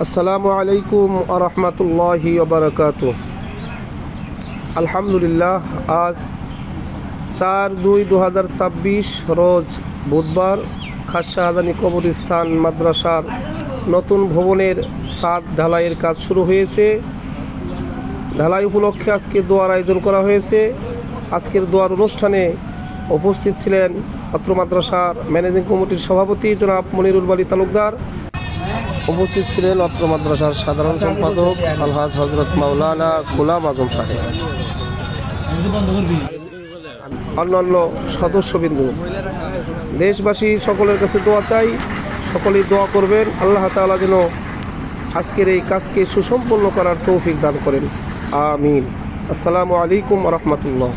আসসালামু আলাইকুম ওয়া রাহমাতুল্লাহি ওয়া বারাকাতুহু। আলহামদুলিল্লাহ, আজ 4/2/2026 রোজ বুধবার খাস শাহজাহানী কবরস্থান মাদ্রাসার নতুন ভবনের ছাদ ঢালাইয়ের কাজ শুরু হয়েছে। ঢালাই উপলক্ষে আজকে দোয়ার আয়োজন করা হয়েছে। আজকের দোয়ার অনুষ্ঠানে উপস্থিত ছিলেন অত্র মাদ্রাসার ম্যানেজিং কমিটির সভাপতি জনাব মনিরুল বাড়ি তালুকদার। উপস্থিত ছিলেন অত্র মাদ্রাসার সাধারণ সম্পাদক আলহাজ হজরত মাওলানা গোলাম আজম সাহেব, অন্যান্য সদস্যবিন্দু। দেশবাসী সকলের কাছে দোয়া চাই, সকলেই দোয়া করবেন আল্লাহ তাআলা যেন আজকের এই কাজকে সুসম্পন্ন করার তৌফিক দান করেন, আমিন। আসসালামু আলাইকুম ওয়া রাহমাতুল্লাহ।